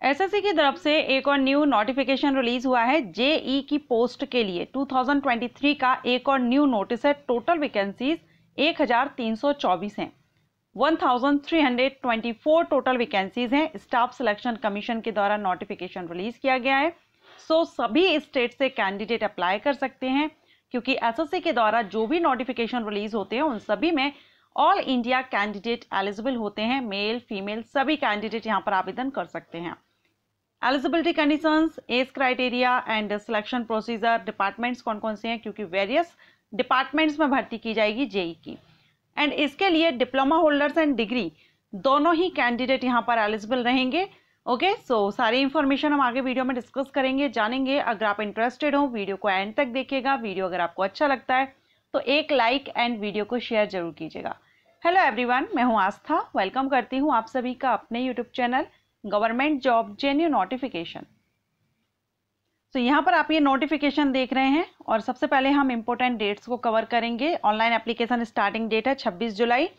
SSC की तरफ से एक और न्यू नोटिफिकेशन रिलीज हुआ है जेई की पोस्ट के लिए। 2023 का एक और न्यू नोटिस है। टोटल वैकेंसीज 1324 हैं। 1324 टोटल वैकेंसीज हैं। स्टाफ सिलेक्शन कमीशन के द्वारा नोटिफिकेशन रिलीज किया गया है। सो सभी स्टेट से कैंडिडेट अप्लाई कर सकते हैं, क्योंकि एसएससी के द्वारा जो भी नोटिफिकेशन रिलीज होते हैं उन सभी में ऑल इंडिया कैंडिडेट एलिजिबल होते हैं। मेल फीमेल सभी कैंडिडेट यहाँ पर आवेदन कर सकते हैं। Eligibility conditions, age criteria and selection procedure, departments कौन कौन से हैं, क्योंकि वेरियस डिपार्टमेंट्स में भर्ती की जाएगी जेई की। एंड इसके लिए डिप्लोमा होल्डर्स एंड डिग्री दोनों ही कैंडिडेट यहाँ पर एलिजिबल रहेंगे। ओके, सो सारी इंफॉर्मेशन हम आगे वीडियो में डिस्कस करेंगे, जानेंगे। अगर आप इंटरेस्टेड हो वीडियो को एंड तक देखिएगा। वीडियो अगर आपको अच्छा लगता है तो एक लाइक एंड वीडियो को शेयर जरूर कीजिएगा। हेलो एवरीवन, मैं हूँ आस्था। वेलकम करती हूँ आप सभी का अपने YouTube channel government job genuine notification. तो यहाँ पर आप ये नोटिफिकेशन देख रहे हैं और सबसे पहले हम इंपॉर्टेंट डेट्स को कवर करेंगे। ऑनलाइन एप्लीकेशन स्टार्टिंग डेट है 26 जुलाई।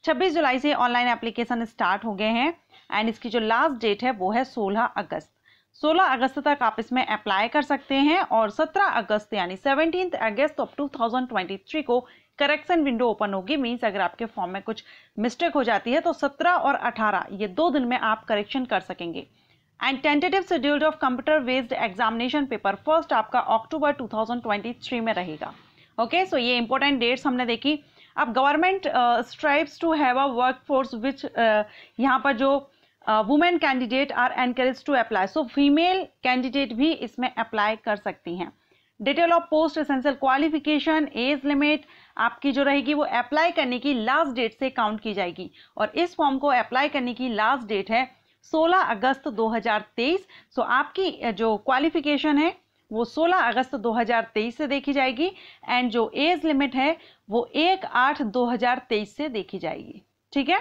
26 जुलाई से ऑनलाइन एप्लीकेशन स्टार्ट हो गए हैं एंड इसकी जो लास्ट डेट है वो है 16 अगस्त। 16 अगस्त तक आप इसमें अप्लाई कर सकते हैं और 17 अगस्त यानी 17 अगस्त ऑफ 2023 को करेक्शन विंडो ओपन होगी। मीन्स अगर आपके फॉर्म में कुछ मिस्टेक हो जाती है तो 17 और 18 ये 2 दिन में आप करेक्शन कर सकेंगे। And tentative schedule of computer based examination paper first आपका अक्टूबर 2023 में रहेगा। ओके, सो ये इंपॉर्टेंट डेट्स हमने देखी। अब government strives to have a workforce which यहाँ पर जो women candidate are encourage to apply, so female candidate भी इसमें अप्लाई कर सकती हैं। Detail of post, essential qualification, age limit आपकी जो रहेगी वो अप्लाई करने की लास्ट डेट से काउंट की जाएगी और इस फॉर्म को अप्लाई करने की लास्ट डेट है 16 अगस्त 2023। सो आपकी जो क्वालिफिकेशन है वो 16 अगस्त 2023 से देखी जाएगी एंड जो एज लिमिट है वो 1/8/2023 से देखी जाएगी। ठीक है,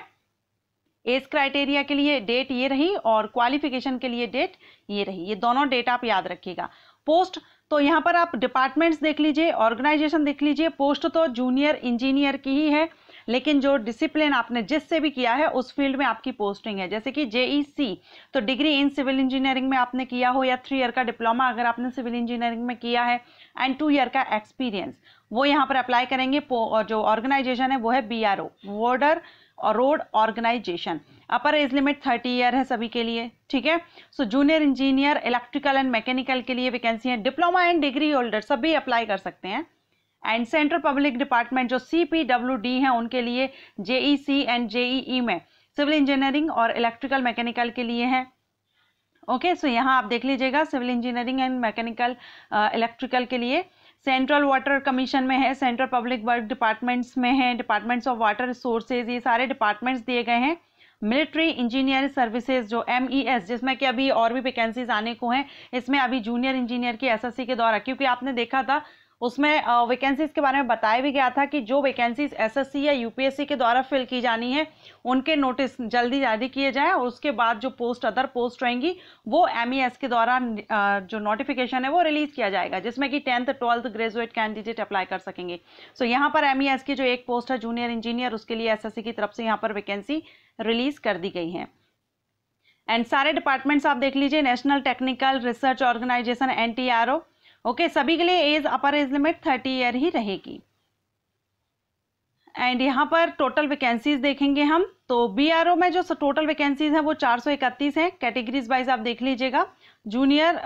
एज क्राइटेरिया के लिए डेट ये रही और क्वालिफिकेशन के लिए डेट ये रही। ये दोनों डेट आप याद रखिएगा। पोस्ट तो यहाँ पर आप डिपार्टमेंट्स देख लीजिए, ऑर्गेनाइजेशन देख लीजिए। पोस्ट तो जूनियर इंजीनियर की ही है, लेकिन जो डिसिप्लिन आपने जिससे भी किया है उस फील्ड में आपकी पोस्टिंग है। जैसे कि जेईसी तो डिग्री इन सिविल इंजीनियरिंग में आपने किया हो या 3 ईयर का डिप्लोमा अगर आपने सिविल इंजीनियरिंग में किया है एंड 2 ईयर का एक्सपीरियंस, वो यहाँ पर अप्लाई करेंगे। और जो ऑर्गेनाइजेशन है वो है BRO, बॉर्डर और road organisation. Upper age limit 30 year है सभी के लिए। ठीक है, so junior engineer electrical and mechanical के लिए वैकेंसी है। डिप्लोमा एंड डिग्री होल्डर सभी अप्लाई कर सकते हैं। एंड सेंट्रल पब्लिक डिपार्टमेंट जो CPWD है उनके लिए JEC एंड JEE में सिविल इंजीनियरिंग और इलेक्ट्रिकल मैकेनिकल के लिए है। ओके, सो यहाँ आप देख लीजिएगा civil engineering and mechanical electrical के लिए सेंट्रल वाटर कमीशन में है, सेंट्रल पब्लिक वर्क डिपार्टमेंट्स में है, डिपार्टमेंट्स ऑफ वाटर रिसोर्सेज, ये सारे डिपार्टमेंट्स दिए गए हैं। मिलिट्री इंजीनियर सर्विसेज जो MES, जिसमें कि अभी और भी वैकेंसीज आने को हैं, इसमें अभी जूनियर इंजीनियर की SSC के द्वारा, क्योंकि आपने देखा था उसमें वैकेंसीज के बारे में बताया भी गया था कि जो वैकेंसीज SSC या UPSC के द्वारा फिल की जानी है उनके नोटिस जल्दी जारी किए जाएं और उसके बाद जो पोस्ट अदर पोस्ट रहेंगी वो MES के द्वारा जो नोटिफिकेशन है वो रिलीज किया जाएगा, जिसमें कि 10th 12th graduate candidate apply कर सकेंगे। सो यहाँ पर MES की जो एक पोस्ट है जूनियर इंजीनियर, उसके लिए SSC की तरफ से यहाँ पर वैकेंसी रिलीज कर दी गई है। एंड सारे डिपार्टमेंट्स आप देख लीजिए, national technical research organisation NTRO। Okay, सभी के लिए age upper age limit 30 year ही रहेगी। एंड यहाँ पर टोटल वैकेंसीज देखेंगे हम तो BRO में जो टोटल वैकेंसीज हैं वो 431 हैं। कैटेगरीज वाइज आप देख लीजिएगा, जूनियर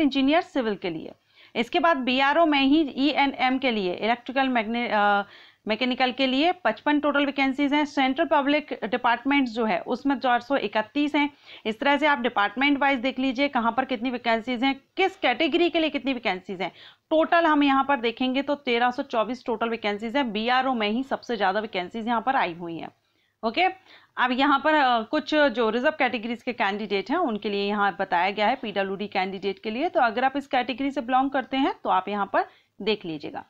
इंजीनियर सिविल के लिए। इसके बाद BRO में ही E&M के लिए इलेक्ट्रिकल मैकेनिकल के लिए 55 टोटल वैकेंसीज हैं। सेंट्रल पब्लिक डिपार्टमेंट्स जो है उसमें 431 हैं। इस तरह से आप डिपार्टमेंट वाइज देख लीजिए कहाँ पर कितनी वैकेंसीज हैं, किस कैटेगरी के लिए कितनी वैकेंसीज हैं। टोटल हम यहाँ पर देखेंगे तो 1324 टोटल वैकेंसीज हैं। BRO में ही सबसे ज़्यादा वैकेंसीज यहाँ पर आई हुई हैं। ओके, अब यहाँ पर कुछ जो रिजर्व कैटेगरीज के कैंडिडेट हैं उनके लिए यहाँ बताया गया है PWD कैंडिडेट के लिए। तो अगर आप इस कैटेगरी से बिलोंग करते हैं तो आप यहाँ पर देख लीजिएगा।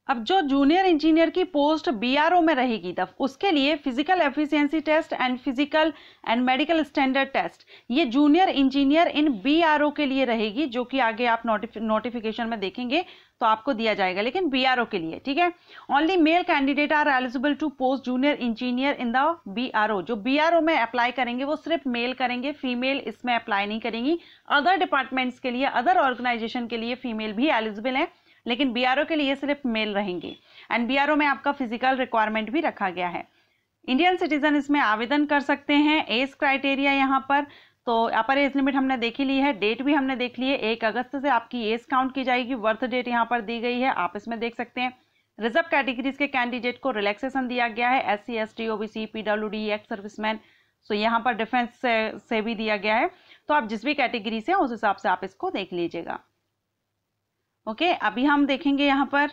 अब जो जूनियर इंजीनियर की पोस्ट बीआरओ में रहेगी तब उसके लिए physical efficiency test and physical and medical standard test ये जूनियर इंजीनियर इन बीआरओ के लिए रहेगी, जो कि आगे आप नोटिफिकेशन में देखेंगे तो आपको दिया जाएगा, लेकिन बीआरओ के लिए, ठीक है। Only male candidate are eligible to post junior engineer in the BRO. जो बीआरओ में अप्लाई करेंगे वो सिर्फ मेल करेंगे, फीमेल इसमें अप्लाई नहीं करेंगी। अदर डिपार्टमेंट्स के लिए, अदर ऑर्गेनाइजेशन के लिए फीमेल भी एलिजिबल है, लेकिन बीआरओ के लिए सिर्फ मेल रहेंगे। एंड बीआरओ में आपका फिजिकल रिक्वायरमेंट भी रखा गया है। इंडियन सिटीजन इसमें आवेदन कर सकते हैं। एज क्राइटेरिया यहाँ पर तो अपर एज लिमिट हमने देख ही ली है, डेट भी हमने देख ली है। 1 अगस्त से आपकी एज काउंट की जाएगी, बर्थ डेट यहाँ पर दी गई है, आप इसमें देख सकते हैं। रिजर्व कैटेगरीज के कैंडिडेट को रिलैक्सेशन दिया गया है, SC ST OBC PWD ex serviceman, so यहाँ पर डिफेंस से भी दिया गया है। तो आप जिस भी कैटेगरी से उस हिसाब से आप इसको देख लीजिएगा। ओके, अभी हम देखेंगे यहाँ पर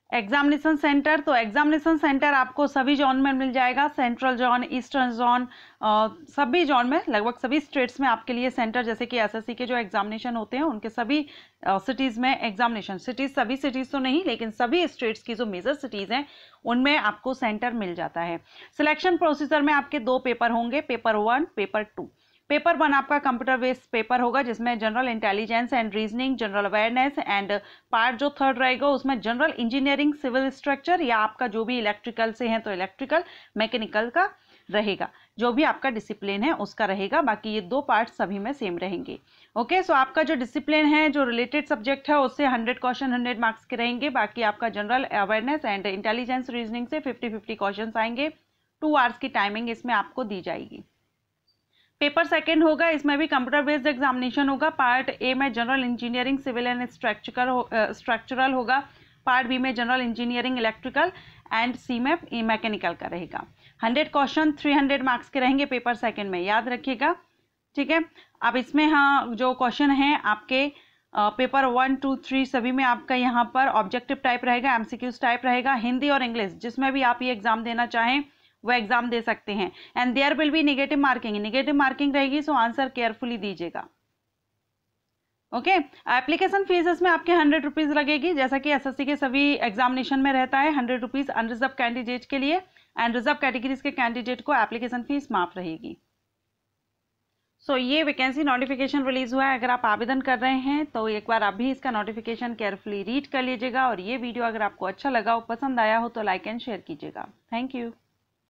एग्जामिनेशन सेंटर। तो एग्जामिनेशन सेंटर आपको सभी जोन में मिल जाएगा, सेंट्रल जोन, ईस्टर्न जोन, सभी जोन में, लगभग सभी स्टेट्स में आपके लिए सेंटर, जैसे कि SSC के जो एग्जामिनेशन होते हैं उनके सभी सिटीज़ में एग्जामिनेशन, सिटीज़ सभी सिटीज़ तो नहीं लेकिन सभी स्टेट्स की जो मेजर सिटीज़ हैं उनमें आपको सेंटर मिल जाता है। सिलेक्शन प्रोसीजर में आपके 2 पेपर होंगे, पेपर 1, पेपर 2। पेपर 1 आपका कंप्यूटर बेस्ड पेपर होगा जिसमें general intelligence and reasoning, general awareness and part जो 3rd रहेगा उसमें जनरल इंजीनियरिंग, सिविल स्ट्रक्चर या आपका जो भी इलेक्ट्रिकल से है तो इलेक्ट्रिकल, मैकेनिकल का रहेगा, जो भी आपका डिसिप्लिन है उसका रहेगा। बाकी ये 2 पार्ट सभी में सेम रहेंगे। ओके, सो आपका जो डिसिप्लिन है, जो रिलेटेड सब्जेक्ट है उससे 100 क्वेश्चन 100 मार्क्स के रहेंगे। बाकी आपका general awareness and intelligence reasoning से 50-50 क्वेश्चन आएंगे। 2 आवर्स की टाइमिंग इसमें आपको दी जाएगी। पेपर 2 होगा, इसमें भी कंप्यूटर बेस्ड एग्जामिनेशन होगा। पार्ट ए में general engineering, civil and structural होगा। पार्ट बी में general engineering, electrical and C में मैकेनिकल का रहेगा। 100 क्वेश्चन 300 मार्क्स के रहेंगे पेपर 2 में, याद रखिएगा, ठीक है। अब इसमें हाँ जो क्वेश्चन हैं आपके पेपर 1, 2, 3 सभी में आपका यहाँ पर ऑब्जेक्टिव टाइप रहेगा, MCQs टाइप रहेगा, हिंदी और इंग्लिश जिसमें भी आप ये एग्जाम देना चाहें वो एग्जाम दे सकते हैं। And there will be negative marking रहेगी, सो आंसर केयरफुली दीजिएगा। ओके, एप्लीकेशन फीस इसमें आपके 100 रुपीज़ लगेगी, जैसा कि SSC के सभी एग्जामिनेशन में रहता है। 100 रुपीज़ अनरिजर्व कैंडिडेट के लिए, एंड रिजर्व कैटेगरीज के कैंडिडेट को एप्लीकेशन फीस माफ रहेगी। सो ये वैकेंसी नोटिफिकेशन रिलीज हुआ है। अगर आप आवेदन कर रहे हैं तो एक बार आप भी इसका नोटिफिकेशन केयरफुली रीड कर लीजिएगा, और ये वीडियो अगर आपको अच्छा लगा हो, पसंद आया हो तो लाइक एंड शेयर कीजिएगा। Thank you.